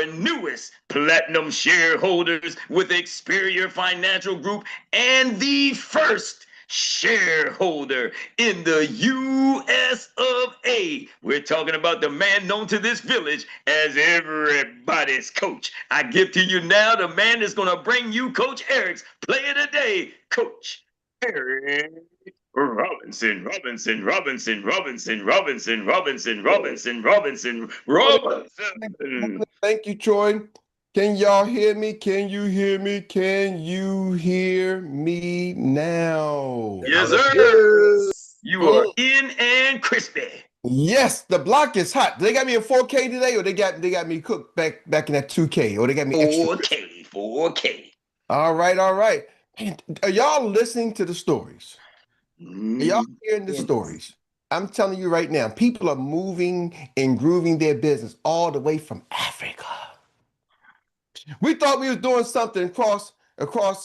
our newest platinum shareholders with 𝗱cie Financial Group and the first shareholder in the US of A. We're talking about the man known to this village as everybody's coach. I give to you now the man that's going to bring you Coach Erik's Play of the Day, Coach Erik Robinson. Thank you, Troy. Can y'all hear me? Can you hear me? Can you hear me now? Yes, sir. You are in and crispy. Yes, the block is hot. They got me in 4K today, or they got me cooked back in that 2K, or they got me extra 4K. All right. Are y'all listening to the stories? Are y'all hearing the stories? I'm telling you right now, people are moving and grooving their business all the way from Africa. We thought we was doing something across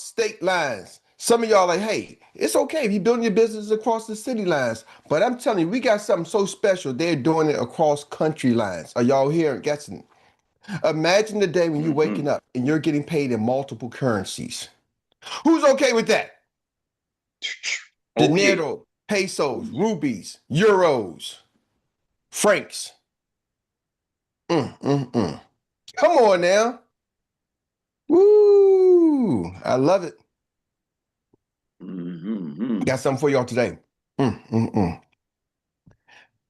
state lines. Some of y'all like, hey, it's okay if you're building your business across the city lines. But I'm telling you, we got something so special. They're doing it across country lines. Are y'all hearing? Guessing? Imagine the day when you're waking up and you're getting paid in multiple currencies. Who's okay with that? Dinero, pesos, rubies, euros, francs. Come on now. Woo! I love it. Got something for y'all today.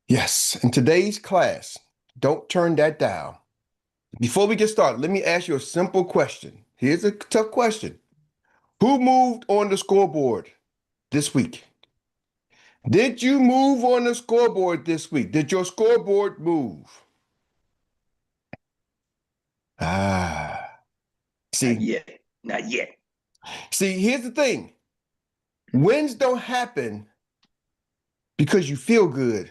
Yes, in today's class, don't turn that dial. Before we get started, let me ask you a simple question. Here's a tough question. Who moved on the scoreboard this week? Did you move on the scoreboard this week? Did your scoreboard move? See, Not yet. See, here's the thing. Wins don't happen because you feel good.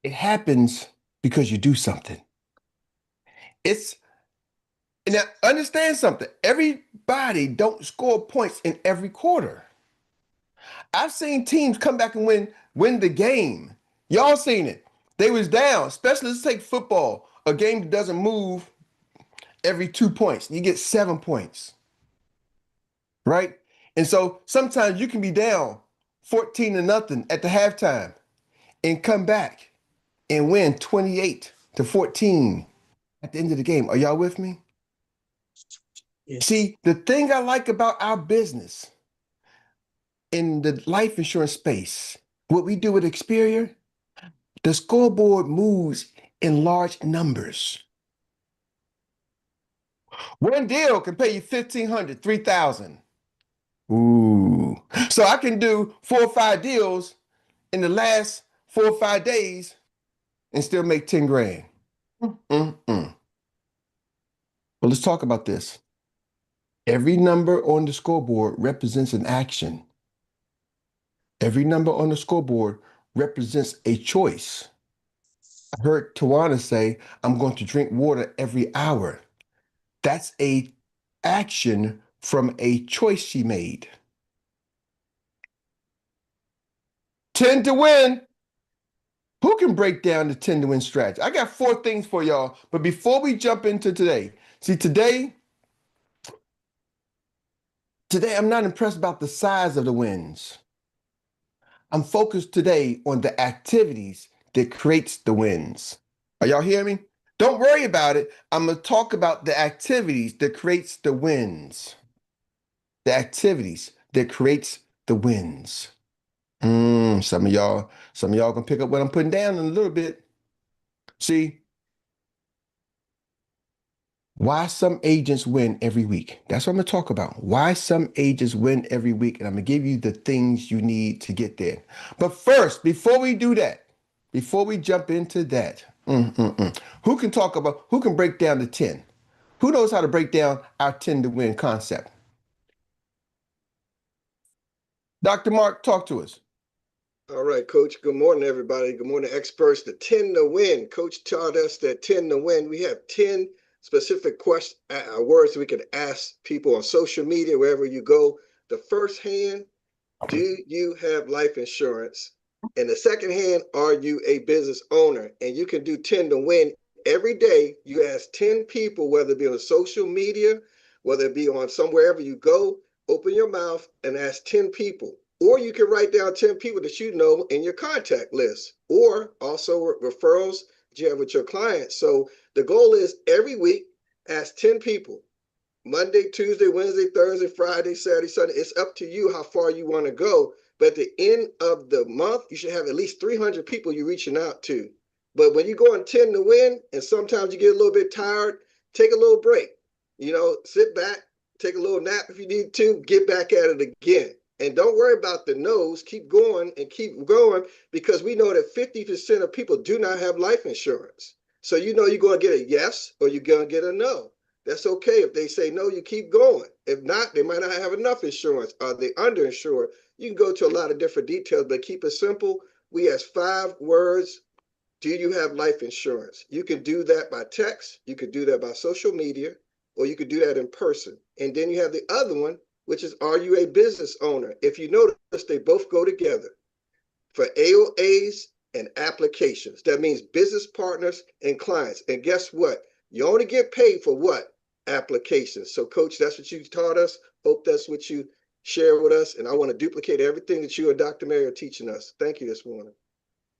It happens because you do something. Now understand something. Everybody don't score points in every quarter. I've seen teams come back and win the game. Y'all seen it. They was down, especially let's take football, a game that doesn't move every 2 points. You get 7 points, right? And so sometimes you can be down 14-0 at the halftime and come back and win 28-14 at the end of the game. Are y'all with me? Yes. See, the thing I like about our business in the life insurance space, what we do with 𝗱cie, the scoreboard moves in large numbers. One deal can pay you $1,500, $3,000. Ooh. So I can do 4 or 5 deals in the last 4 or 5 days and still make 10 grand. Well, let's talk about this. Every number on the scoreboard represents an action. Every number on the scoreboard represents a choice. I heard Tawana say, I'm going to drink water every hour. That's an action from a choice she made. 10 to win. Who can break down the 10 to win strategy? I got 4 things for y'all, but before we jump into today, see, today I'm not impressed about the size of the wins. I'm focused today on the activities that creates the wins. Are y'all hearing me? Don't worry about it. I'm going to talk about the activities that creates the wins. The activities that creates the wins. Some of y'all can pick up what I'm putting down in a little bit. See, why some agents win every week. That's what I'm going to talk about. Why some agents win every week. And I'm going to give you the things you need to get there. But first, before we do that, before we jump into that, who can break down the 10? Who knows how to break down our 10 to win concept? Dr. Mark, talk to us. All right, Coach. Good morning, everybody. Good morning, experts. The 10 to win. Coach taught us that 10 to win. We have 10 specific words we could ask people on social media, wherever you go. The first hand, do you have life insurance? And the second hand, are you a business owner? And you can do 10 to win Every day, you ask 10 people, whether it be on social media, whether it be on wherever you go, open your mouth and ask 10 people. Or you can write down 10 people that you know in your contact list, or also referrals that you have with your clients. So the goal is every week, ask 10 people. Monday, Tuesday, Wednesday, Thursday, Friday, Saturday, Sunday. It's up to you how far you want to go. But at the end of the month, you should have at least 300 people you're reaching out to. But when you go on 10 to win, and sometimes you get a little bit tired, take a little break. Sit back, take a little nap if you need to, get back at it again. And don't worry about the no's. Keep going and keep going, because we know that 50% of people do not have life insurance. So you're going to get a yes or you're going to get a no. That's okay. If they say no, you keep going. If not, they might not have enough insurance. Are they underinsured? You can go to a lot of different details, but keep it simple. We ask 5 words. Do you have life insurance? You can do that by text. You could do that by social media, or you could do that in person. And then you have the other one, which is, are you a business owner? If you notice, they both go together for AOAs and applications. That means business partners and clients. And guess what? You only get paid for what? Applications. So, Coach, that's what you taught us. Hope that's what you share with us. And I want to duplicate everything that you and Dr. Mary are teaching us. Thank you this morning.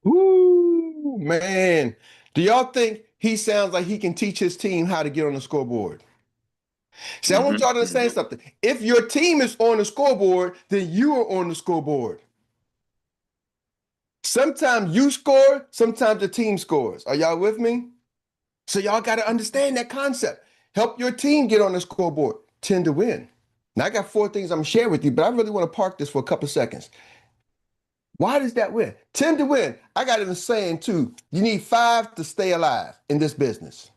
Woo, man. Do y'all think he sounds like he can teach his team how to get on the scoreboard? See, I want y'all to understand something. If your team is on the scoreboard, then you are on the scoreboard. Sometimes you score, sometimes the team scores. Are y'all with me? So y'all got to understand that concept. Help your team get on the scoreboard. 10 to win. Now, I got 4 things I'm going to share with you, but I really want to park this for a couple of seconds. Why does that win? 10 to win. I got it in saying, too, you need 5 to stay alive in this business.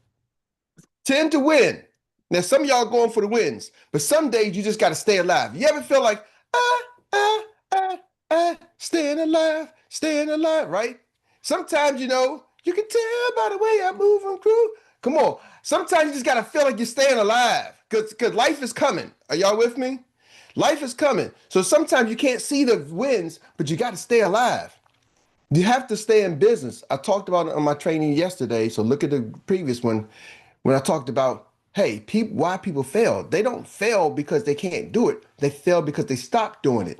10 to win. Now, some of y'all going for the wins, but some days you just got to stay alive. You ever feel like, staying alive, right? Sometimes, you can tell by the way I move and groove. Come on. Sometimes you just got to feel like you're staying alive because life is coming. Are y'all with me? Life is coming. So sometimes you can't see the wins, but you got to stay alive. You have to stay in business. I talked about it on my training yesterday. So look at the previous one when I talked about, hey, why people fail. They don't fail because they can't do it. They fail because they stopped doing it.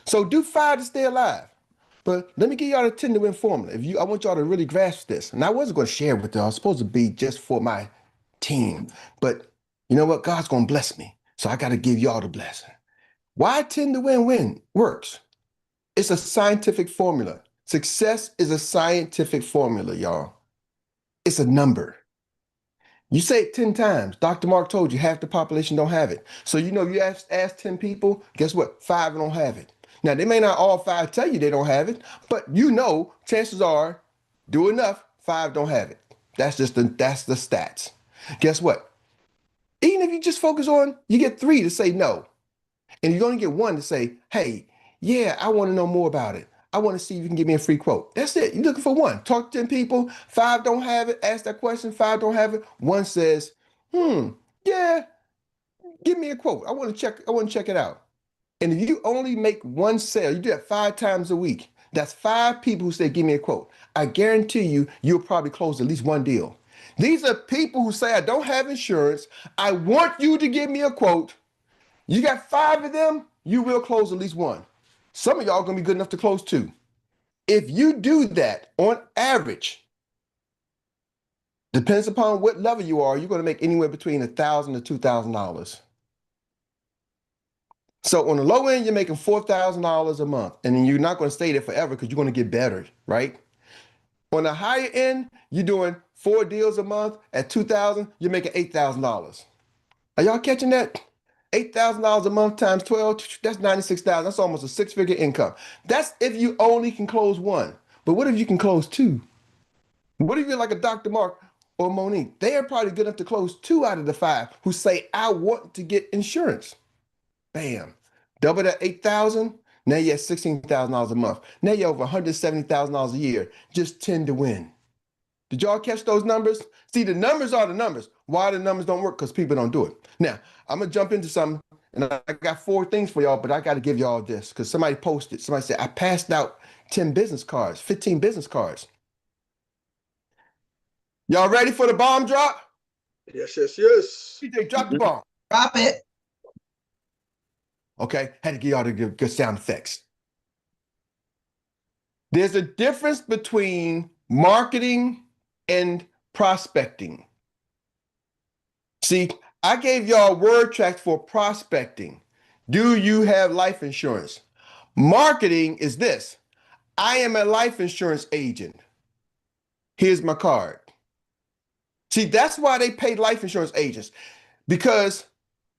So do 5 to stay alive. But let me give y'all the 10 to win formula. I want y'all to really grasp this. And I wasn't going to share it with y'all. It's supposed to be just for my team. But you know what? God's going to bless me. So I got to give y'all the blessing. Why 10 to win works? It's a scientific formula. Success is a scientific formula, y'all. It's a number. You say it 10 times. Dr. Mark told you half the population don't have it. So you ask 10 people, guess what? 5 don't have it. Now, they may not all 5 tell you they don't have it, but chances are, do enough, 5 don't have it. That's the stats. Guess what? Even if you just focus on, you get 3 to say no. And you're going to get 1 to say, hey, yeah, I want to know more about it. I want to see if you can give me a free quote. That's it. You're looking for 1. Talk to 10 people. 5 don't have it. Ask that question. 5 don't have it. 1 says, yeah, give me a quote. I want to check it out. And if you only make 1 sale, you do that 5 times a week. That's 5 people who say, give me a quote. I guarantee you'll probably close at least 1 deal. These are people who say, I don't have insurance. I want you to give me a quote. You got 5 of them, you will close at least 1. Some of y'all are going to be good enough to close 2. If you do that on average, depends upon what level you are, you're going to make anywhere between $1,000 to $2,000. So on the low end, you're making $4,000 a month, and then you're not going to stay there forever because you're going to get better, right? On the higher end, you're doing 4 deals a month at $2,000, you're making $8,000. Are y'all catching that? $8,000 a month times 12, that's $96,000. That's almost a 6-figure income. That's if you only can close 1. But what if you can close 2? What if you're like a Dr. Mark or Monique? They are probably good enough to close 2 out of the 5 who say, I want to get insurance. Bam. Double that 8,000. Now you're at $16,000 a month. Now you're over $170,000 a year. Just 10 to win. Did y'all catch those numbers? See, the numbers are the numbers. Why the numbers don't work? Because people don't do it. Now, I'm going to jump into something, and I got 4 things for y'all, but I got to give y'all this because somebody posted. Somebody said, I passed out 10 business cards, 15 business cards. Y'all ready for the bomb drop? Yes, yes, yes. DJ, drop the bomb. Drop it. Okay, had to give y'all the good sound effects. There's a difference between marketing and prospecting. See, I gave y'all word tracks for prospecting. Do you have life insurance? Marketing is this. I am a life insurance agent. Here's my card. See, that's why they pay life insurance agents, because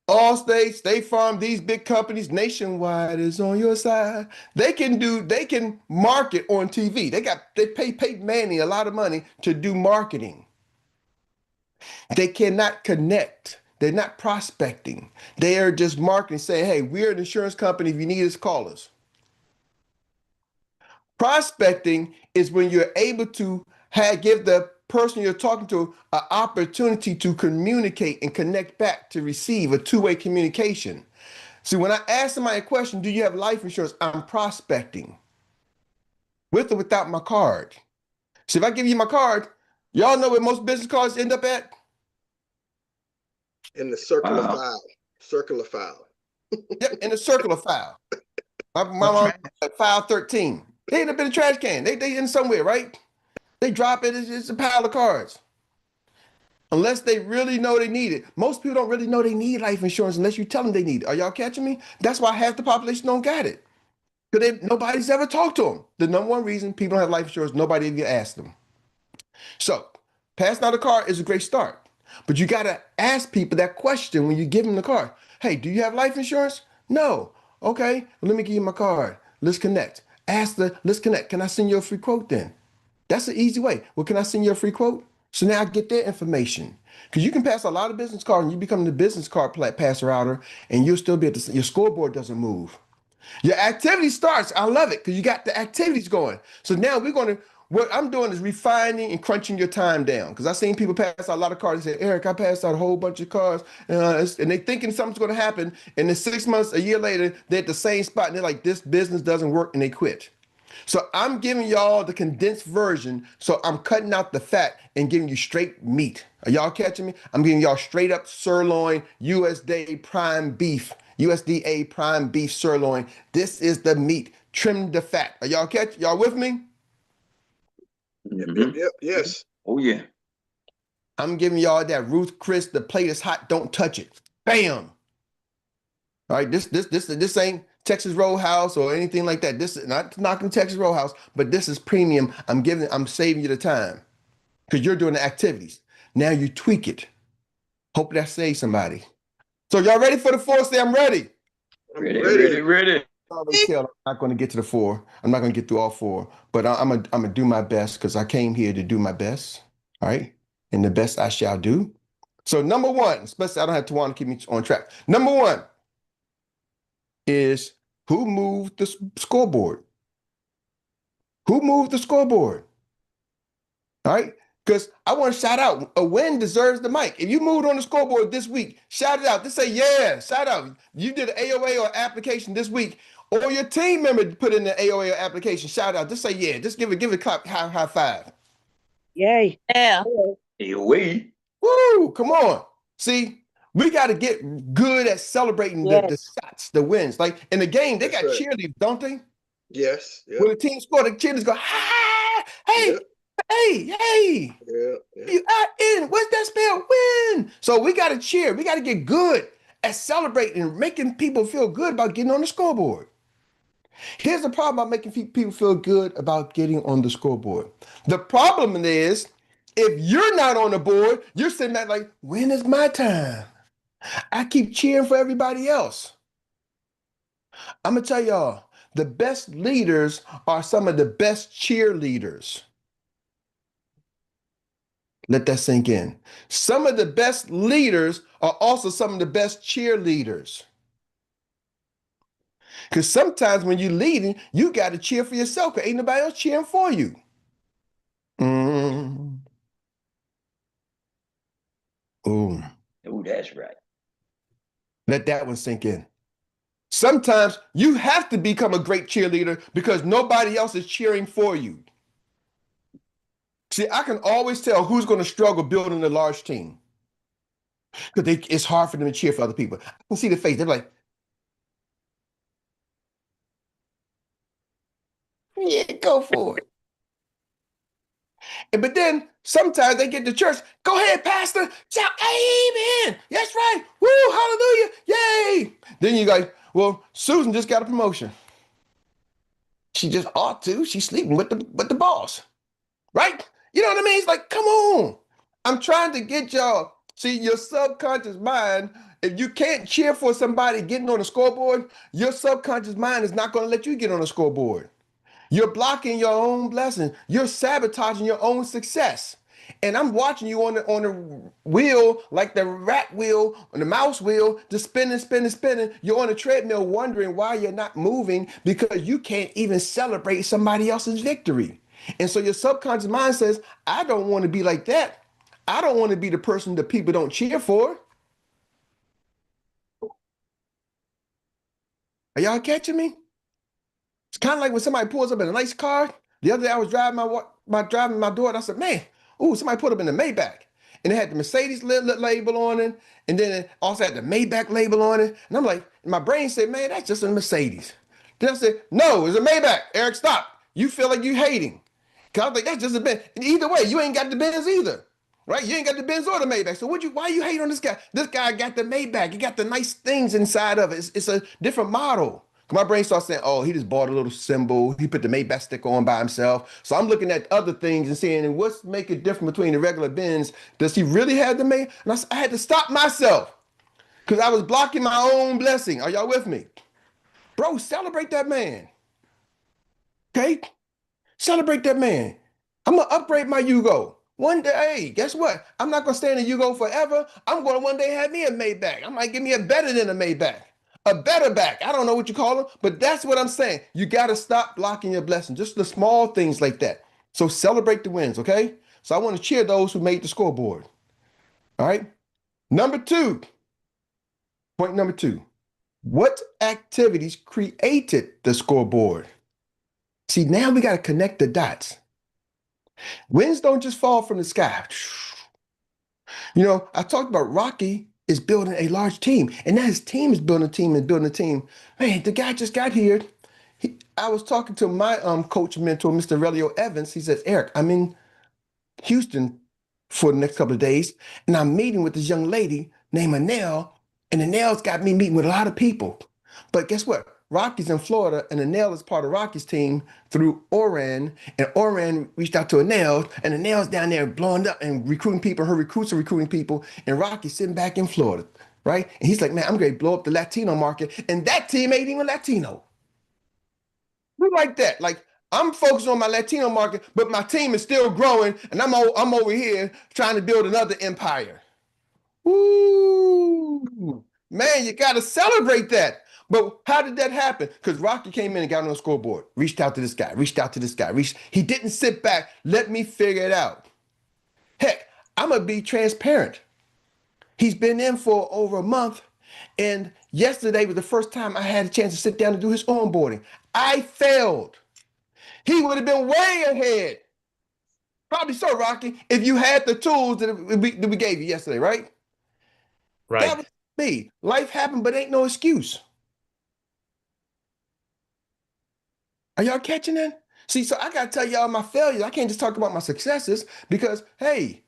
Allstate, State Farm, these big companies, Nationwide is on your side. They can market on TV. They pay Peyton Manning a lot of money to do marketing. They cannot connect. They're not prospecting. They are just marketing, saying, hey, we're an insurance company. If you need us, call us. Prospecting is when you're able to give the person you're talking to an opportunity to communicate and connect back to receive a two-way communication. See, when I ask somebody a question, do you have life insurance? I'm prospecting with or without my card. See, if I give you my card, y'all know where most business cards end up at? In the circular file. Circular file. Yep, in the circular file. My mom at file 13. They end up in a trash can. They in somewhere, right? They drop it. It's a pile of cards. Unless they really know they need it. Most people don't really know they need life insurance unless you tell them they need it. Are y'all catching me? That's why half the population don't got it. Because nobody's ever talked to them. The number one reason people don't have life insurance, nobody even asked them. So passing out a card is a great start. But you got to ask people that question when you give them the card. Hey, do you have life insurance? No. Okay, well, let me give you my card. Let's connect. Let's connect. Can I send you a free quote then? That's the easy way. Well, can I send you a free quote? So now I get their information. Because you can pass a lot of business cards and you become the business card passer outer, and you'll still be your scoreboard doesn't move. Your activity starts. I love it because you got the activities going. So now what I'm doing is refining and crunching your time down. Because I've seen people pass out a lot of cards and say, Eric, I passed out a whole bunch of cards. And they thinking something's going to happen. And then 6 months, a year later, they're at the same spot. And they're like, this business doesn't work. And they quit. So I'm giving y'all the condensed version. So I'm cutting out the fat and giving you straight meat. Are y'all catching me? I'm giving y'all straight up sirloin, USDA prime beef, USDA prime beef sirloin. This is the meat. Trim the fat. Are y'all with me? Yep, yes. Oh, yeah. I'm giving y'all that Ruth Chris, the plate is hot, don't touch it. Bam. All right, this ain't Texas Roadhouse or anything like that. This is not knocking Texas Roadhouse, but this is premium. I'm saving you the time because you're doing the activities. Now you tweak it. Hope that saves somebody. So y'all ready for the 4? Say I'm ready. Ready. I'm not going to get to the 4. I'm not going to get through all 4, but I'm gonna do my best because I came here to do my best. All right, and the best I shall do. So number 1, especially I don't have to want to keep me on track. Number 1 is who moved the scoreboard? Who moved the scoreboard? All right, because I want to shout out. A win deserves the mic. If you moved on the scoreboard this week, shout it out. Just say, yeah, shout out. You did an AOA or application this week, or your team member put in the AOA or application, shout out. Just say, yeah, just give it a clap, high five. Yay. Yeah. AOA. Woo, come on. See, we got to get good at celebrating the shots, the wins. Like in the game, they got cheerleaders, don't they? Yes. Yep. When the team score, the cheerleaders go, hey, Yep. hey. Yeah. You are in. What's that spell? Win. So we got to cheer. We got to get good at celebrating and making people feel good about getting on the scoreboard. Here's the problem about making people feel good about getting on the scoreboard. The problem is, if you're not on the board, you're sitting there like, when is my time? I keep cheering for everybody else. I'm going to tell y'all, the best leaders are some of the best cheerleaders. Let that sink in. Some of the best leaders are also some of the best cheerleaders. Because sometimes when you're leading, you got to cheer for yourself because ain't nobody else cheering for you. Oh, that's right. Let that one sink in. Sometimes you have to become a great cheerleader because nobody else is cheering for you. See, I can always tell who's going to struggle building a large team because it's hard for them to cheer for other people. I can see the face. They're like, yeah, go for it. But then sometimes they get to church. Go ahead, Pastor. Shout, amen. That's right. Woo, hallelujah. Yay. Then you go, well, Susan just got a promotion. She just ought to. She's sleeping with the boss. Right? You know what I mean? It's like, come on. I'm trying to get y'all. See, your subconscious mind, if you can't cheer for somebody getting on the scoreboard, your subconscious mind is not going to let you get on the scoreboard. You're blocking your own blessing. You're sabotaging your own success. And I'm watching you on the wheel, like the rat wheel, on the mouse wheel, just spinning. You're on a treadmill wondering why you're not moving because you can't even celebrate somebody else's victory. And so your subconscious mind says, I don't want to be like that. I don't want to be the person that people don't cheer for. Are y'all catching me? It's kind of like when somebody pulls up in a nice car. The other day I was driving my door and I said, man, ooh, somebody pulled up in the Maybach. And it had the Mercedes label on it. And then it also had the Maybach label on it. And I'm like, my brain said, man, that's just a Mercedes. Then I said, no, it's a Maybach. Eric, stop. You feel like you hating. Cause I was like, that's just a Benz. And either way, you ain't got the Benz either. Right? You ain't got the Benz or the Maybach. So why you hate on this guy? This guy got the Maybach. He got the nice things inside of it. It's a different model. My brain starts saying, oh, he just bought a little symbol. He put the Maybach sticker on by himself. So I'm looking at other things and saying, what's make it different between the regular Benz? Does he really have the Maybach? And I had to stop myself because I was blocking my own blessing. Are y'all with me? Bro, celebrate that man. Okay? Celebrate that man. I'm going to upgrade my Yugo. One day, hey, guess what? I'm not going to stay in a Yugo forever. I'm going to one day have me a Maybach. I might give me a better than a Maybach. A better back. I don't know what you call them, but that's what I'm saying. You got to stop blocking your blessing. Just the small things like that. So celebrate the wins, okay? So I want to cheer those who made the scoreboard. All right? Point number two. What activities created the scoreboard? See, now we got to connect the dots. Wins don't just fall from the sky. You know, I talked about Rocky is building a large team, and now his team is building a team and building a team. Man, the guy just got here. I was talking to my coach mentor, Mr. 𝗱𝗲𝗀 Evans. He says, Eric, I'm in Houston for the next couple of days, and I'm meeting with this young lady named 𝗱𝗲, and 𝗱𝗲's got me meeting with a lot of people. But guess what? Rocky's in Florida, and 𝗱𝗲 is part of Rocky's team through Oran, and Oran reached out to 𝗱𝗲, and 𝗱𝗲's down there blowing up and recruiting people. Her recruits are recruiting people, and Rocky's sitting back in Florida, right? And he's like, man, I'm going to blow up the Latino market, and that team ain't even Latino. We like that. Like, I'm focused on my Latino market, but my team is still growing, and I'm over here trying to build another empire. Woo! Man, you got to celebrate that. But how did that happen? Because Rocky came in and got on the scoreboard, reached out to this guy. He didn't sit back. Let me figure it out. Heck, I'm going to be transparent. He's been in for over a month. And yesterday was the first time I had a chance to sit down and do his onboarding. I failed. He would have been way ahead. Probably so, Rocky, if you had the tools that we gave you yesterday, right? Right. That was me. Life happened, but ain't no excuse. Are y'all catching that? See, so I got to tell y'all my failures. I can't just talk about my successes because, hey,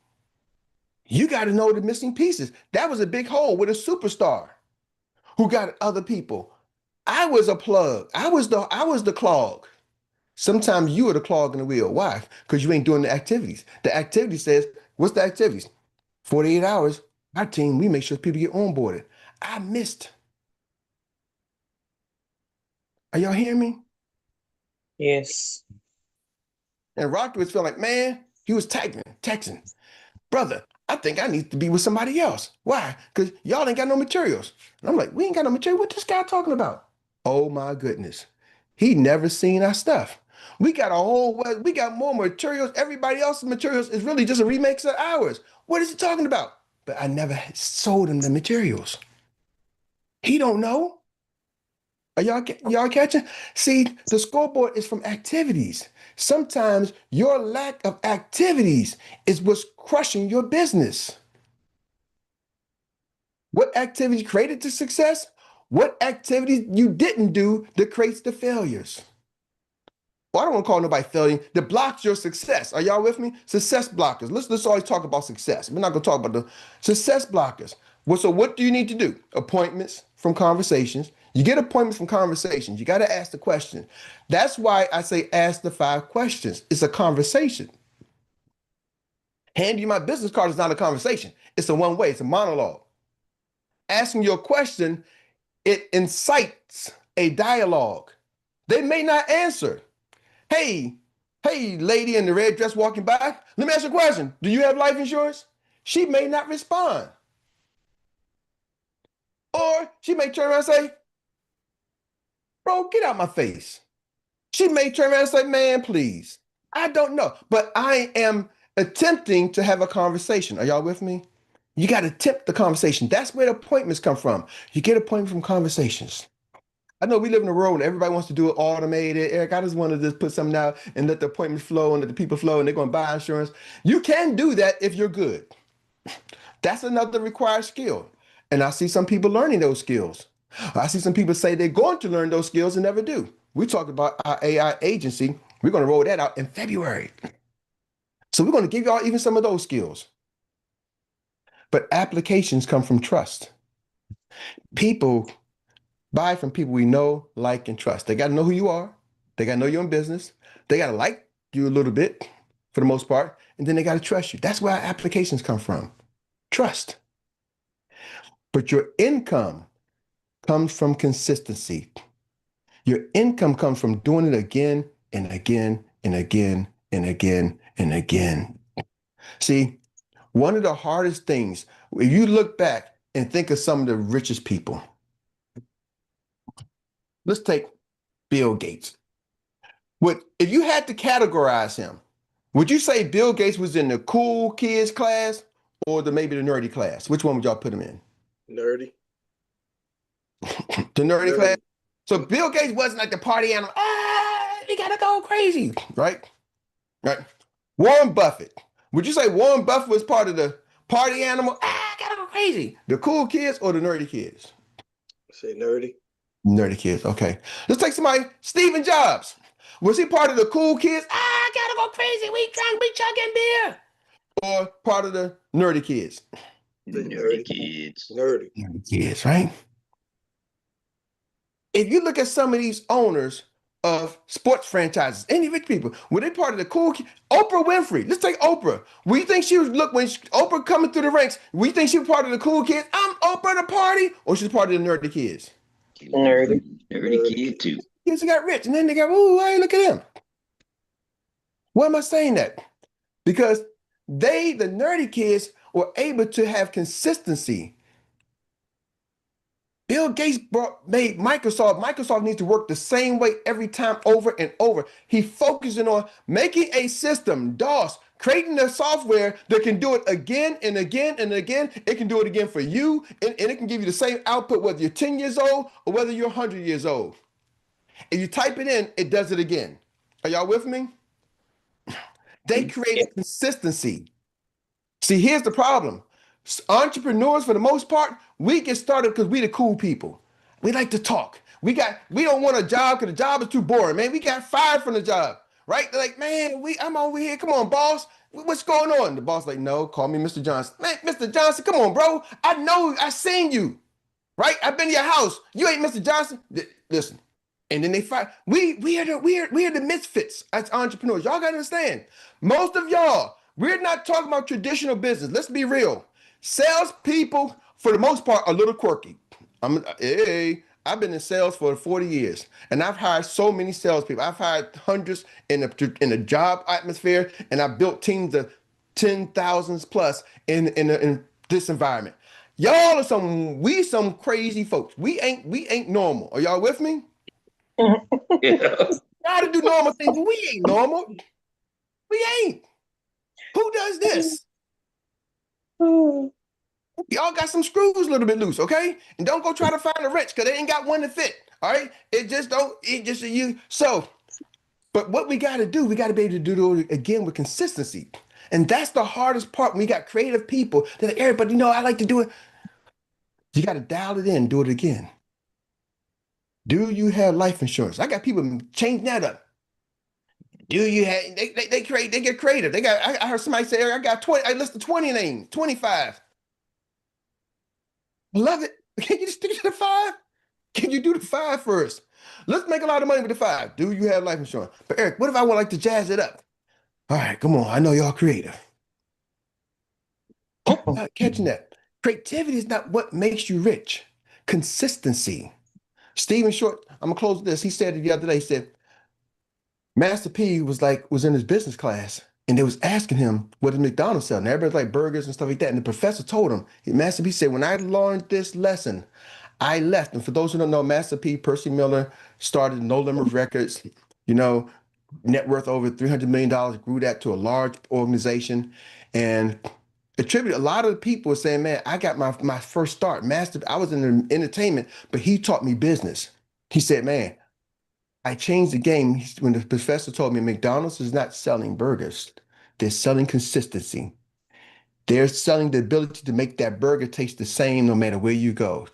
you got to know the missing pieces. That was a big hole with a superstar who got other people. I was a plug. I was the clog. Sometimes you are the clog in the wheel. Why? Because you ain't doing the activities. The activity says, what's the activities? 48 hours, our team, we make sure people get onboarded. I missed. Are y'all hearing me? Yes. And Rocky was feeling like, man, he was texting. Brother, I think I need to be with somebody else. Why? Because y'all ain't got no materials. And I'm like, we ain't got no material. What this guy talking about? Oh my goodness. He never seen our stuff. We got more materials. Everybody else's materials is really just a remix of ours. What is he talking about? But I never sold him the materials. He don't know. Are y'all catching? See, the scoreboard is from activities. Sometimes your lack of activities is what's crushing your business. What activities created the success? What activities you didn't do that creates the failures? Well, I don't want to call nobody failure. That blocks your success. Are y'all with me? Success blockers. Let's always talk about success. We're not going to talk about the success blockers. Well, so what do you need to do? Appointments from conversations. You get appointments from conversations. You got to ask the question. That's why I say ask the 5 questions. It's a conversation. Handing you my business card is not a conversation. It's a one way. It's a monologue. Asking your question, it incites a dialogue. They may not answer. Hey, lady in the red dress walking by, let me ask you a question. Do you have life insurance? She may not respond. Or she may turn around and say, bro, get out my face. She may turn around and say, man, please. I don't know. But I am attempting to have a conversation. Are y'all with me? You got to attempt the conversation. That's where the appointments come from. You get appointments from conversations. I know we live in a world where everybody wants to do it automated. Eric, I just want to just put something out and let the appointments flow and let the people flow and they're going to buy insurance. You can do that if you're good. That's another required skill. And I see some people learning those skills. I see some people say they're going to learn those skills and never do. We talked about our AI agency. We're going to roll that out in February. So we're going to give y'all even some of those skills. But applications come from trust. People buy from people we know, like, and trust. They got to know who you are. They got to know your own business. They got to like you a little bit for the most part. And then they got to trust you. That's where our applications come from. Trust. But your income comes from consistency. Your income comes from doing it again and again and again and again and again. See, one of the hardest things, if you look back and think of some of the richest people, let's take Bill Gates. If you had to categorize him, would you say Bill Gates was in the cool kids class or maybe the nerdy class? Which one would y'all put him in? Nerdy. The nerdy class? So Bill Gates wasn't like the party animal. We gotta go crazy, right? Right. Warren Buffett. Would you say Warren Buffett was part of the party animal? Gotta go crazy. The cool kids or the nerdy kids? Say nerdy. Nerdy kids. Okay. Let's take somebody. Stephen Jobs. Was he part of the cool kids? Gotta go crazy. We drunk. We chugging beer. Or part of the nerdy kids? Nerdy kids. Nerdy. Nerdy kids, right? If you look at some of these owners of sports franchises, any rich people, were they part of the cool kids? Oprah Winfrey. Let's take Oprah. We think she was, Oprah coming through the ranks, we think she was part of the cool kids. I'm Oprah the party, or she's part of the nerdy kids? Nerdy. Nerdy kid too. Kids got rich, and then they got, ooh, hey, look at him. Why am I saying that? Because the nerdy kids, were able to have consistency. Bill Gates made Microsoft. Microsoft needs to work the same way every time, over and over. He focusing on making a system, DOS, creating the software that can do it again and again and again. It can do it again for you, and it can give you the same output whether you're 10 years old or whether you're 100 years old. If you type it in, it does it again. Are y'all with me? They created consistency. See, here's the problem. Entrepreneurs, for the most part, we get started because we the cool people. We like to talk. We don't want a job because the job is too boring, man. We got fired from the job, right? They're like, man, I'm over here. Come on, boss. What's going on? The boss like, no, call me Mr. Johnson. Man, Mr. Johnson, come on, bro. I know, I seen you, right? I've been to your house. You ain't Mr. Johnson. Listen. And then they fire. We are the misfits as entrepreneurs. Y'all gotta understand. Most of y'all, we're not talking about traditional business. Let's be real. Salespeople, for the most part, are a little quirky. I've been in sales for 40 years, and I've hired so many salespeople. I've hired hundreds in a job atmosphere, and I've built teams of 10,000s plus in this environment. Y'all are some crazy folks. We ain't normal. Are y'all with me? Yeah. Gotta do normal things, but we ain't normal. We ain't. Who does this? Y'all got some screws a little bit loose, okay? And don't go try to find a wrench because they ain't got one to fit. All right? So But what we got to do, we got to be able to do it again with consistency. And that's the hardest part when we got creative people that like, everybody, I like to do it. You got to dial it in, do it again. Do you have life insurance? I got people changing that up. Do you have, they get creative. I heard somebody say, I got 20, I listed 20 names, 25. Love it. Can you just stick to the 5? Can you do the 5 first? Let's make a lot of money with the 5. Do you have life insurance? But Eric, what if I would like to jazz it up? All right, come on. I know y'all creative. Hope you're not catching that. Creativity is not what makes you rich. Consistency. Stephen Short, I'm gonna close with this. He said it the other day. He said, Master P was in his business class, and they was asking him what does McDonald's sell. And everybody's like burgers and stuff like that. And the professor told him, Master P said, when I learned this lesson, I left. And for those who don't know, Master P, 𝗱cie Miller, started No Limit Records, net worth over $300 million, grew that to a large organization. And attributed a lot of the people were saying, man, I got my first start. I was in entertainment, but he taught me business. He said, man, I changed the game when the professor told me McDonald's is not selling burgers. They're selling consistency. They're selling the ability to make that burger taste the same no matter where you go.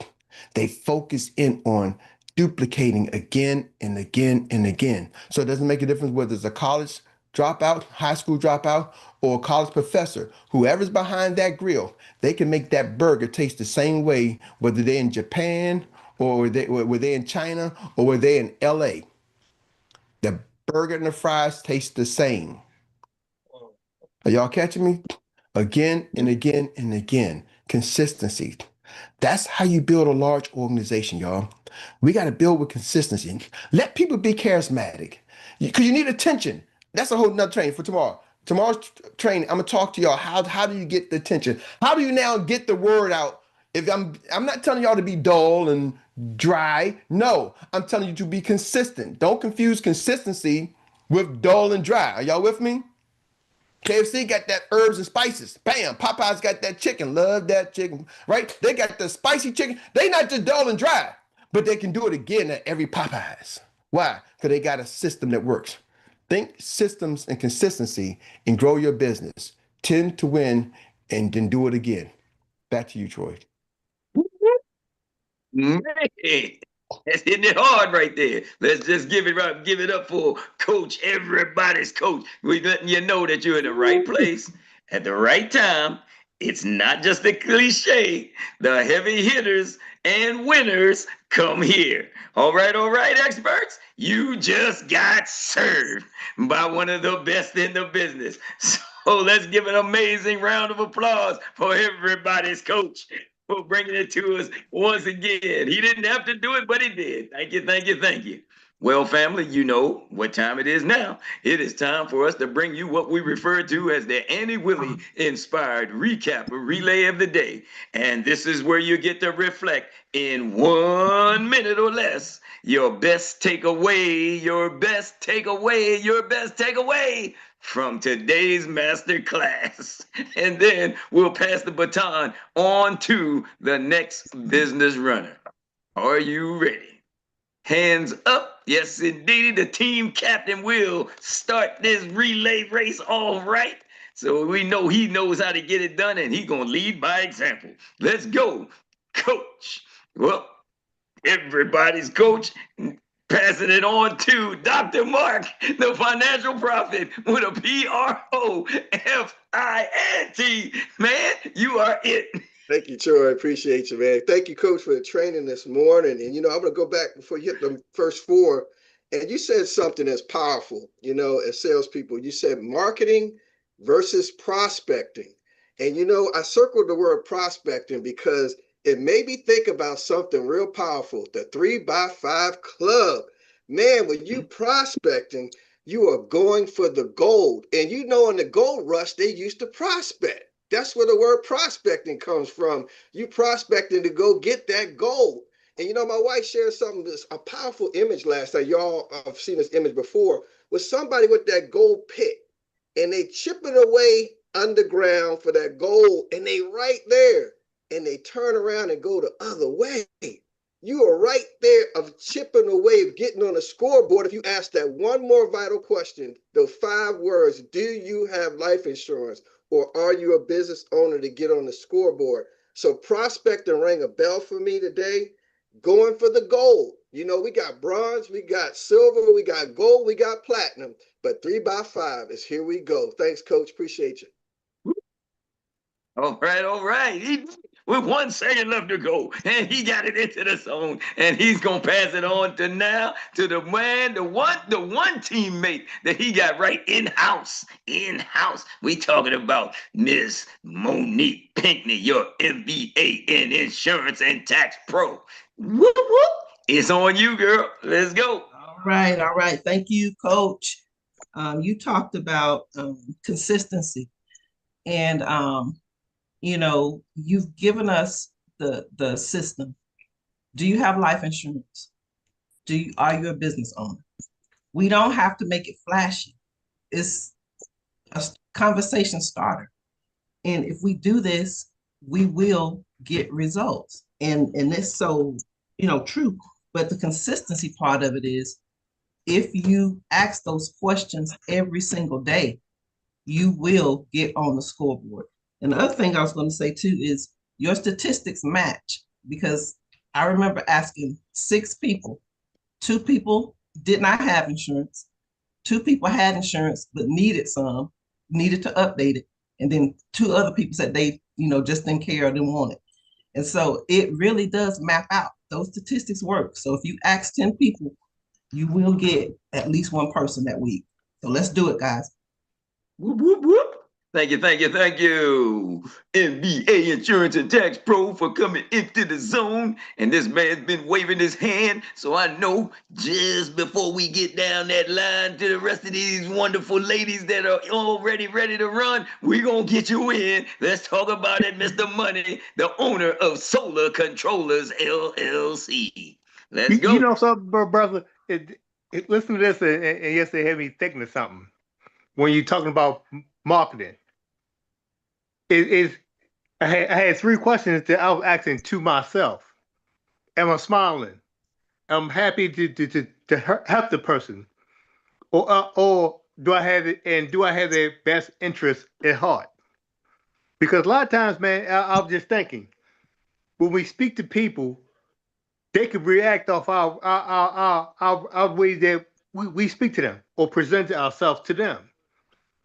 They focus in on duplicating again and again and again. So it doesn't make a difference whether it's a college dropout, high school dropout, or a college professor. Whoever's behind that grill, they can make that burger taste the same way, whether they're in Japan or were they in China or were they in LA. The burger and the fries taste the same. Are y'all catching me? Again and again and again. Consistency. That's how you build a large organization, y'all. We got to build with consistency. Let people be charismatic because you need attention. That's a whole nother training for tomorrow. Tomorrow's training, I'm gonna talk to y'all. How do you get the attention? How do you now get the word out? If I'm not telling y'all to be dull and dry. No, I'm telling you to be consistent. Don't confuse consistency with dull and dry. Are y'all with me? KFC got that herbs and spices. Bam. Popeyes got that chicken. Love that chicken. Right? They got the spicy chicken. They not just dull and dry, but they can do it again at every Popeyes. Why? Because they got a system that works. Think systems and consistency and grow your business. Tend to win and then do it again. Back to you, Troy. Man, that's hitting it hard right there. Let's just give it up for Coach, everybody's coach. We letting you know that you're in the right place at the right time. It's not just a cliche. The heavy hitters and winners come here. All right, experts. You just got served by one of the best in the business. So let's give an amazing round of applause for everybody's coach for bringing it to us once again. He didn't have to do it, but he did. Thank you, thank you, thank you. Well, family, you know what time it is now. It is time for us to bring you what we refer to as the Annie Willie inspired recap or relay of the day. And this is where you get to reflect in 1 minute or less your best takeaway, your best takeaway, your best takeaway from today's master class. And then we'll pass the baton on to the next business runner. Are you ready? Hands up. Yes, indeed. The team captain will start this relay race all right. So we know he knows how to get it done, and he's going to lead by example. Let's go, Coach. Well, everybody's coach, passing it on to Dr. Mark, the financial prophet with a PROFINT. Man, you are it. Thank you, Troy. I appreciate you, man. Thank you, Coach, for the training this morning. And, I'm going to go back before you hit the first 4. And you said something that's powerful, as salespeople. You said marketing versus prospecting. And, I circled the word prospecting because it made me think about something real powerful, the 3x5 club. Man, when you prospecting, you are going for the gold. And in the gold rush, they used to prospect. That's where the word prospecting comes from. You prospecting to go get that gold. And my wife shared something, a powerful image last night. Y'all have seen this image before, with somebody with that gold pick. And they chip it away underground for that gold. And they right there. And they turn around and go the other way. You are right there of chipping away, of getting on the scoreboard. If you ask that one more vital question, the 5 words, do you have life insurance or are you a business owner, to get on the scoreboard? So prospect and ring a bell for me today, going for the gold. You know, we got bronze, we got silver, we got gold, we got platinum, but 3 by 5 is here we go. Thanks, Coach. Appreciate you. All right, all right. With 1 second left to go, and he got it into the zone, and he's gonna pass it on to now to the man, the one teammate that he got right in-house. We talking about Miss Monique Pinkney, your MBA in insurance and tax pro. Whoop, whoop. It's on you, girl. Let's go. All right. Thank you, Coach. You talked about consistency, and you know, you've given us the system. Do you have life insurance? Are you a business owner? We don't have to make it flashy. It's a conversation starter. And if we do this, we will get results. And it's so, you know, true. But the consistency part of it is, if you ask those questions every single day, you will get on the scoreboard. And the other thing I was going to say too is your statistics match, because I remember asking 6 people. 2 people did not have insurance. 2 people had insurance but needed to update it. And then 2 other people said they, you know, just didn't care or didn't want it. And so it really does map out. Those statistics work. So if you ask 10 people, you will get at least 1 person that week. So let's do it, guys. Whoop, whoop, whoop. Thank you. MBA Insurance and Tax Pro for coming into the zone. And this man's been waving his hand. So I know just before we get down that line to the rest of these wonderful ladies that are already ready to run, we're going to get you in. Let's talk about it, Mr. Money, the owner of Solar Controllers, LLC. Let's go. You know something, brother? Listen to this, and yes, they had me thinking of something. When you're talking about marketing, I had 3 questions that I was asking to myself. Am I smiling? I'm happy to help the person, or do I have it? And do I have their best interest at heart? Because a lot of times, man, I'm just thinking, when we speak to people, they could react off our way that we speak to them or present ourselves to them.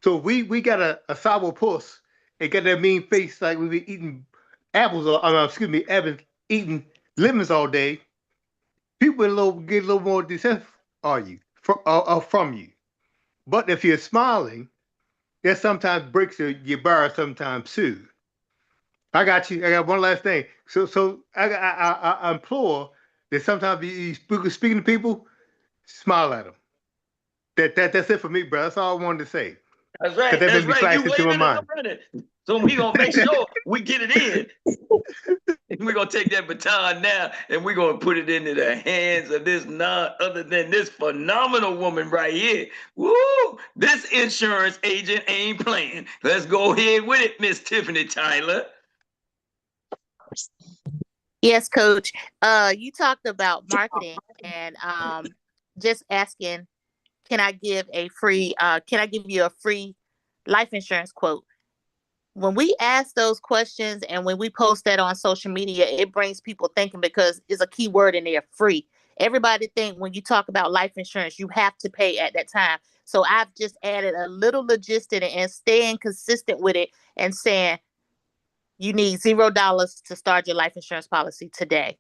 So we got a sour puss and got that mean face like we be eating apples, eating lemons all day. People get a little more defensive from you. But if you're smiling, that sometimes breaks your bar sometimes too. I got you. I got one last thing. So I implore that sometimes you speaking to people, smile at them. That's it for me, bro. That's all I wanted to say. That's right. That's right. You waving it. So we gonna make sure we get it in. And we're gonna take that baton now, and we're gonna put it into the hands of this none other than this phenomenal woman right here. Woo! This insurance agent ain't playing. Let's go ahead with it, Miss Tiffany Tyler. Yes, Coach. You talked about marketing and just asking, can I give you a free life insurance quote? When we ask those questions and when we post that on social media, it brings people thinking, because it's a key word in there, free. Everybody think when you talk about life insurance, you have to pay at that time. So I've just added a little logistic and staying consistent with it and saying you need $0 to start your life insurance policy today.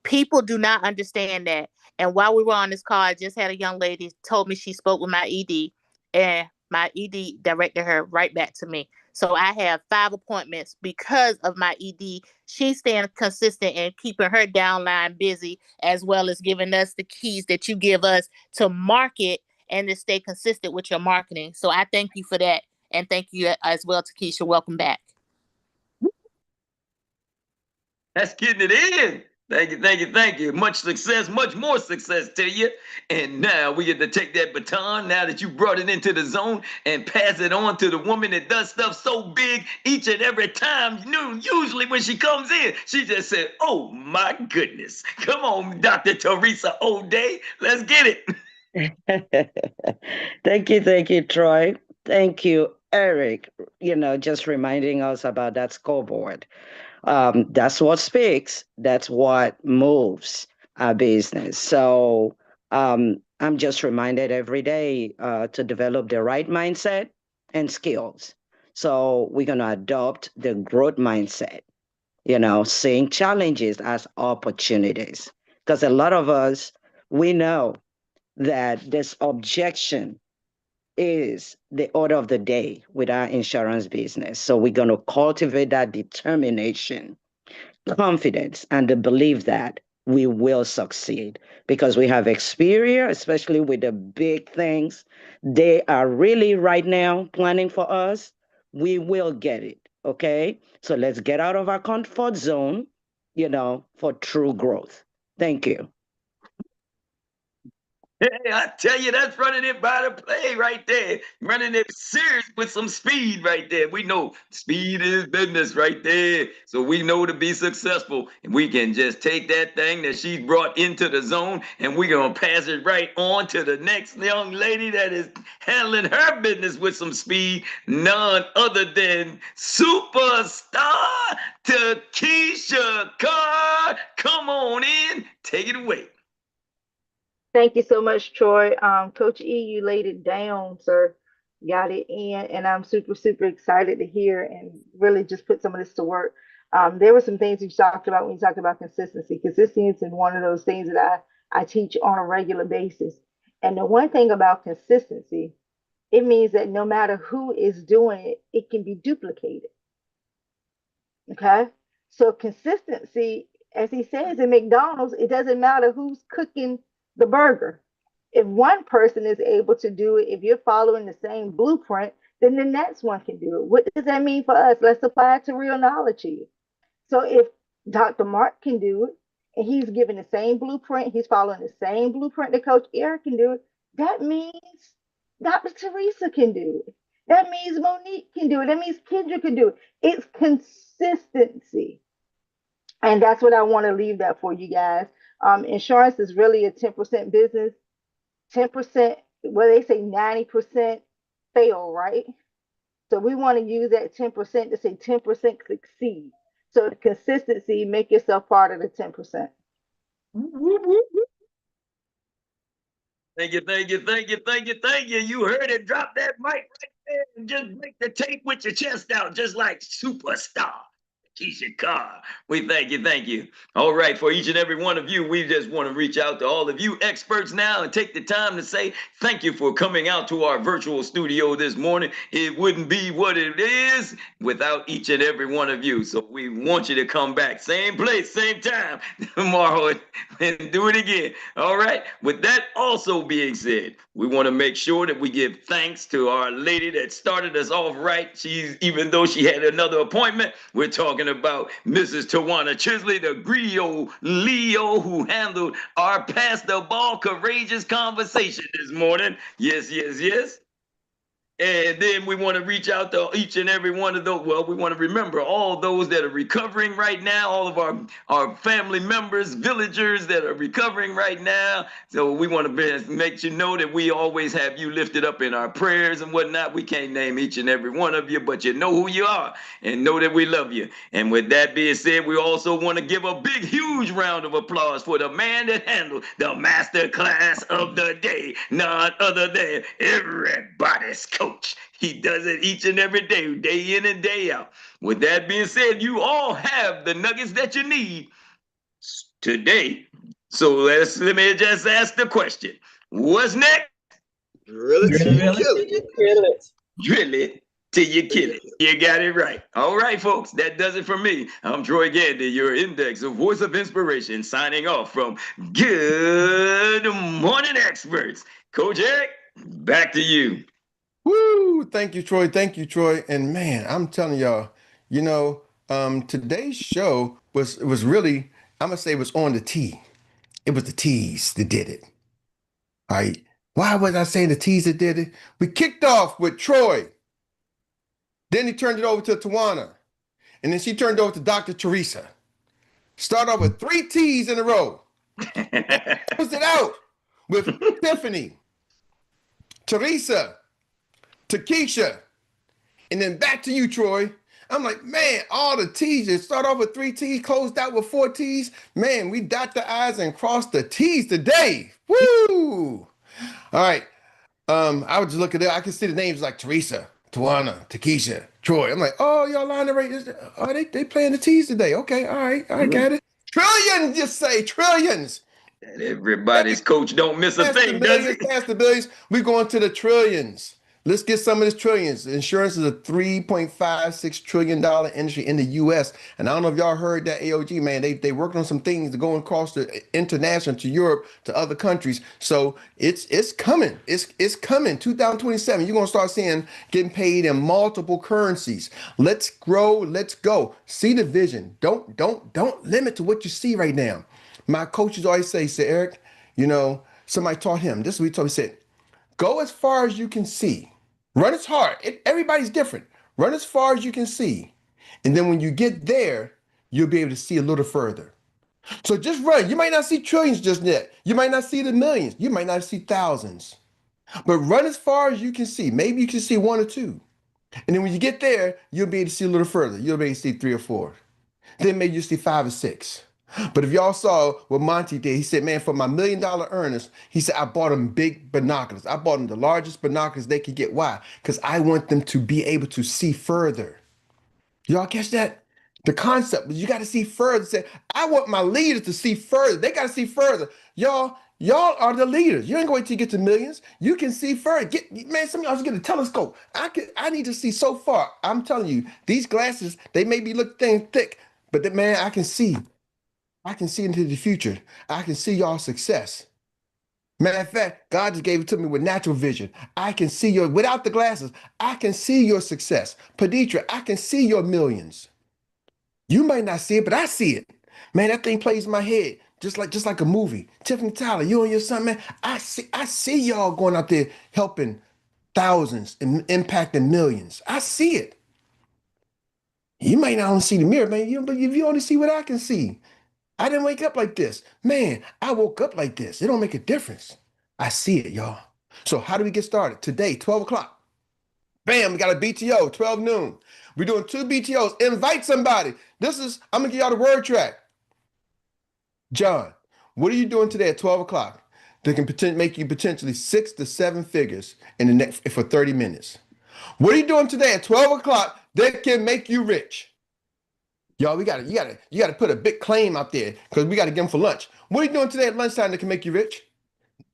People do not understand that. And while we were on this call, I just had a young lady told me she spoke with my ED, and my ED directed her right back to me. So I have 5 appointments because of my ED. She's staying consistent and keeping her downline busy, as well as giving us the keys that you give us to market and to stay consistent with your marketing. So I thank you for that. And thank you as well, 𝗍ecie. Welcome back. That's getting it in. Thank you, thank you, thank you. Much success, much more success to you. And now we get to take that baton, now that you brought it into the zone, and pass it on to the woman that does stuff so big each and every time. Usually when she comes in, she just said, oh my goodness. Come on, Dr. 𝗱𝗿 𝗍𝗍. Let's get it. Thank you, Troy. Thank you, Eric. Just reminding us about that scoreboard. That's what speaks. That's what moves our business. So I'm just reminded every day to develop the right mindset and skills. So we're going to adopt the growth mindset, seeing challenges as opportunities. Because a lot of us, we know that this objection is the order of the day with our insurance business. So we're going to cultivate that determination, confidence, and the belief that we will succeed because we have experience, especially with the big things. They are really right now planning for us. We will get it. Okay. So let's get out of our comfort zone, for true growth. Thank you. Hey, I tell you, that's running it by the play right there. Running it serious with some speed right there. We know speed is business right there. So we know to be successful, we can just take that thing that she's brought into the zone and we're going to pass it right on to the next young lady that is handling her business with some speed. None other than superstar 𝗍𝗍 𝗍𝗏. Come on in. Take it away. Thank you so much, Troy. Coach E, you laid it down, sir. Got it in, and I'm super, super excited to hear and really just put some of this to work. There were some things you talked about when you talked about consistency. Consistency is one of those things that I teach on a regular basis. And the one thing about consistency, it means that no matter who is doing it, it can be duplicated. Okay? So consistency, as he says in McDonald's, it doesn't matter who's cooking the burger. If one person is able to do it, if you're following the same blueprint, then the next one can do it. What does that mean for us? Let's apply it to real knowledge here. So if Dr. Mark can do it, and he's given the same blueprint, he's following the same blueprint that Coach Erik can do it, that means Dr. 𝗍𝗍 can do it. That means Monique can do it. That means Kendra can do it. It's consistency. And that's what I want to leave that for you guys. Insurance is really a 10% business. 10%, well, they say 90% fail, right? So we want to use that 10% to say 10% succeed. So the consistency, make yourself part of the 10%. Thank you, thank you, thank you, thank you, thank you. You heard it. Drop that mic right there and just break the tape with your chest out, just like superstar 𝗍𝗍 𝗍𝗏. We thank you, thank you. All right, for each and every one of you, we just want to reach out to all of you experts now and take the time to say thank you for coming out to our virtual studio this morning. It wouldn't be what it is without each and every one of you. So we want you to come back, same place, same time tomorrow and do it again. All right, with that also being said, we want to make sure that we give thanks to our lady that started us off right. Even though she had another appointment, we're talking about Mrs. Tawana Chisley, the Griot Leo, who handled our pass the ball courageous conversation this morning. Yes, yes, yes. And then we want to reach out to each and every one of those. Well, we want to remember all those that are recovering right now, all of our family members, villagers that are recovering right now. So we want to make you know that we always have you lifted up in our prayers and whatnot. We can't name each and every one of you, but you know who you are and know that we love you. And with that being said, we also want to give a big, huge round of applause for the man that handled the master class of the day, none other than everybody's coach. He does it each and every day, day in and day out. With that being said, you all have the nuggets that you need today. So let me just ask the question. What's next? Drill it till you kill it. Drill it till you kill it. You got it right. All right, folks, that does it for me. I'm Troy Gandy, your index of voice of inspiration, signing off from Good Morning Experts. Coach Erik, back to you. Woo! Thank you, Troy. Thank you, Troy. And man, I'm telling y'all, today's show was really I'm gonna say it was on the T. It was the T's that did it. All right. Why was I saying the T's that did it? We kicked off with Troy. Then he turned it over to Tawana. And then she turned over to Dr. Teresa. Start off with 3 T's in a row. Closed it out with Tiffany, Teresa, 𝗍ecie, and then back to you, Troy. I'm like, man, all the T's, that start off with 3 T's, closed out with 4 T's. Man, we dot the I's and cross the T's today. Woo! All right. I would just look at it. I can see the names like Teresa, Tawana, 𝗍ecie, Troy. I'm like, oh, y'all lined up right. Oh, they playing the T's today. Okay, all right, I got it. Trillions, just say trillions. And everybody's coach don't miss a thing, does he? Past the billions, we're going to the trillions. Let's get some of this trillions. Insurance is a $3.56 trillion industry in the U.S. And I don't know if y'all heard that AOG, man. They working on some things to go across the international to Europe, to other countries. So it's coming. It's coming. 2027. You're gonna start seeing getting paid in multiple currencies. Let's grow. Let's go. See the vision. Don't limit to what you see right now. My coaches always say, Eric, you know, somebody taught him. This is what he told me. He said, go as far as you can see. Run as hard. Everybody's different. Run as far as you can see. And then when you get there, you'll be able to see a little further. So just run. You might not see trillions just yet. You might not see the millions. You might not see thousands. But run as far as you can see. Maybe you can see 1 or 2. And then when you get there, you'll be able to see a little further. You'll be able to see 3 or 4. Then maybe you see 5 or 6. But if y'all saw what Monty did, he said, man, for my $1 million earners, he said, I bought them big binoculars. I bought them the largest binoculars they could get. Why? Because I want them to be able to see further. Y'all catch that? The concept is you got to see further. Say, I want my leaders to see further. They got to see further. Y'all are the leaders. You ain't going to wait till you get to millions. You can see further. Man, some of y'all just get a telescope. I need to see so far. I'm telling you, these glasses, they may be looking thick, but man, I can see. I can see into the future. I can see y'all success. Matter of fact, God just gave it to me with natural vision. I can see without the glasses, I can see your success. 𝗍ecie, I can see your millions. You might not see it, but I see it. Man, that thing plays in my head, just like a movie. Tiffany Tyler, you and your son, man, I see y'all going out there helping thousands and impacting millions. I see it. You might not only see the mirror, man, but if you only see what I can see. I didn't wake up like this. Man, I woke up like this. It don't make a difference. I see it, y'all. So how do we get started? Today, 12 o'clock. Bam, we got a BTO, 12 noon. We're doing 2 BTOs. Invite somebody. I'm going to give y'all the word track. John, what are you doing today at 12 o'clock that can make you potentially 6 to 7 figures in the next for 30 minutes? What are you doing today at 12 o'clock that can make you rich? Y'all, you gotta put a big claim out there because we gotta get them for lunch. What are you doing today at lunchtime that can make you rich?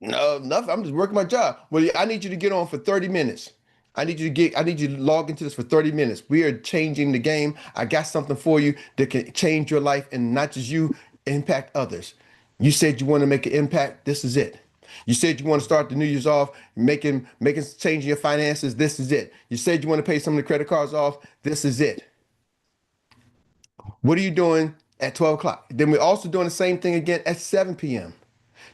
No, nothing. I'm just working my job. Well, I need you to get on for 30 minutes. I need you to log into this for 30 minutes. We are changing the game. I got something for you that can change your life and not just you, impact others. You said you want to make an impact. This is it. You said you want to start the New Year's off, changing your finances. This is it. You said you want to pay some of the credit cards off. This is it. What are you doing at 12 o'clock? Then we're also doing the same thing again at 7 p.m.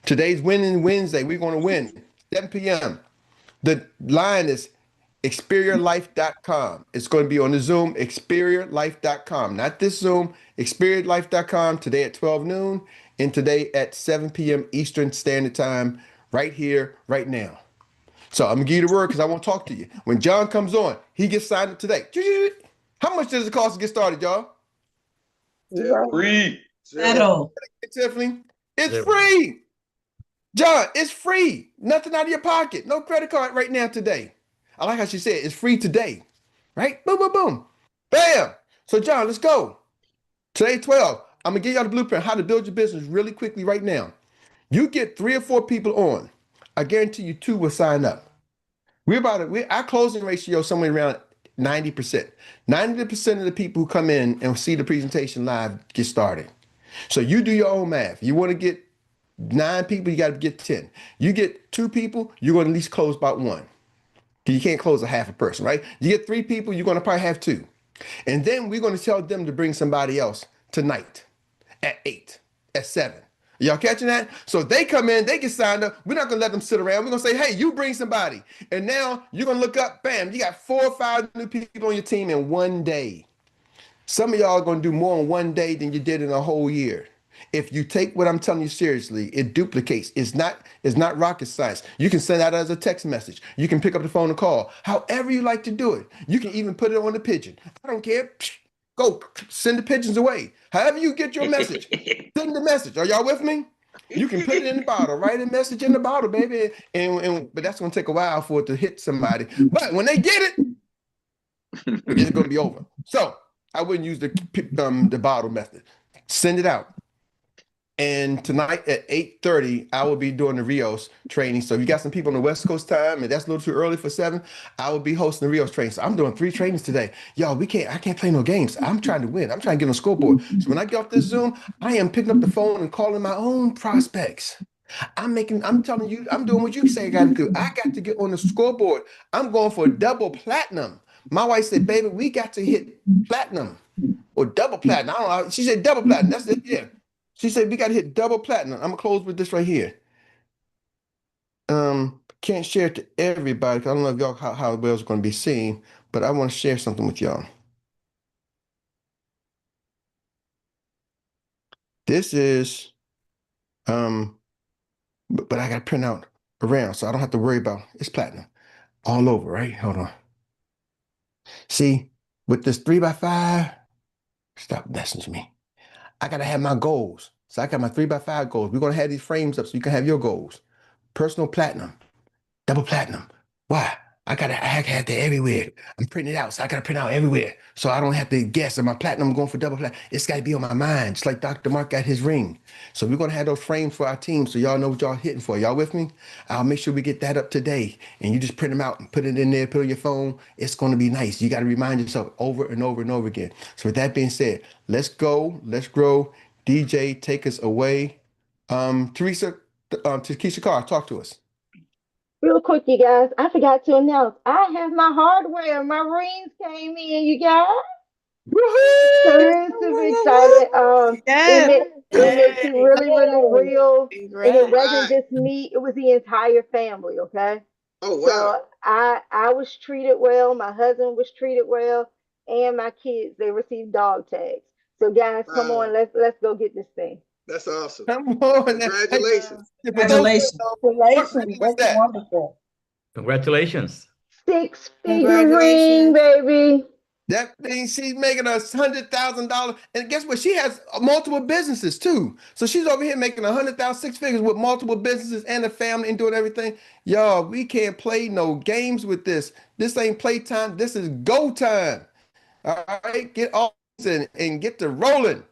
Today's Winning Wednesday. We're going to win 7 p.m. The line is 𝗱адцlife.com. It's going to be on the Zoom, 𝗱адцlife.com. Not this Zoom, 𝗱адцlife.com today at 12 noon and today at 7 p.m. Eastern Standard Time right here, right now. So I'm going to give you the word because I won't talk to you. When John comes on, he gets signed up today. How much does it cost to get started, y'all? Free. Tiffany, it's free. John, it's free. Nothing out of your pocket. No credit card right now today. I like how she said it's free today. Right? Boom, boom, boom. Bam. So John, let's go. Today, 12. I'm going to give y'all the blueprint how to build your business really quickly right now. You get 3 or 4 people on. I guarantee you 2 will sign up. Our closing ratio is somewhere around 90%. 90% of the people who come in and see the presentation live get started. So you do your own math. You want to get 9 people, you got to get 10. You get 2 people, you're going to at least close about 1. You can't close a half a person, right? You get 3 people, you're going to probably have 2. And then we're going to tell them to bring somebody else tonight at 8. at 7. Y'all catching that? So they come in, they get signed up. We're not gonna let them sit around. We're gonna say, hey, you bring somebody. And now you're gonna look up, bam, you got 4 or 5 new people on your team in one day. Some of y'all are gonna do more in one day than you did in a whole year. If you take what I'm telling you seriously, it duplicates. It's not rocket science. You can send out as a text message. You can pick up the phone and call. However you like to do it. You can even put it on the pigeon. I don't care. Go send the pigeons away. However you get your message, send the message. Are y'all with me? You can put it in the bottle, write a message in the bottle, baby. But that's gonna take a while for it to hit somebody. But when they get it, it's gonna be over. So I wouldn't use the bottle method. Send it out. And tonight at 8:30, I will be doing the Rios training. So if you got some people on the West Coast time, and that's a little too early for 7, I will be hosting the Rios training. So I'm doing 3 trainings today. Y'all, I can't play no games. I'm trying to win. I'm trying to get on the scoreboard. So when I get off this Zoom, I am picking up the phone and calling my own prospects. I'm telling you, I'm doing what you say I got to do. I got to get on the scoreboard. I'm going for double platinum. My wife said, baby, we got to hit platinum or double platinum. I don't know. She said double platinum. That's it. Yeah. She said, we got to hit double platinum. I'm going to close with this right here. Can't share it to everybody because I don't know if y'all how well it's going to be seen, but I want to share something with y'all. This is, but I got to print out around so I don't have to worry about it's platinum all over, right? Hold on. See, with this 3x5, stop messing with me. I got to have my goals. So I got my 3x5 goals. We're going to have these frames up so you can have your goals. Personal platinum, double platinum. Why? I have that everywhere. I'm printing it out, so I got to print out everywhere. So I don't have to guess. Am my platinum going for double platinum? It's got to be on my mind, just like Dr. Mark got his ring. So we're going to have those frames for our team so y'all know what y'all hitting for. Y'all with me? I'll make sure we get that up today. And you just print them out and put it in there, put it on your phone. It's going to be nice. You got to remind yourself over and over and over again. So with that being said, let's go. Let's grow. DJ, take us away. Teresa, 𝗖cie Carr, talk to us. Real quick, you guys, I forgot to announce I have my hardware. My rings came in, you guys. So super excited. It makes it really, really real. And it wasn't just me, it was the entire family, okay? Oh, wow. So I was treated well, my husband was treated well, and my kids, they received dog tags. So guys, come on, let's go get this thing. That's awesome. Come on. Congratulations. Congratulations. Congratulations. That's wonderful. Congratulations. 6-figure ring, baby. That means she's making us $100,000. And guess what? She has multiple businesses too. So she's over here making 100,000, 6 figures with multiple businesses and a family and doing everything. Y'all, we can't play no games with this. This ain't playtime. This is go time. All right, get off and get to rolling.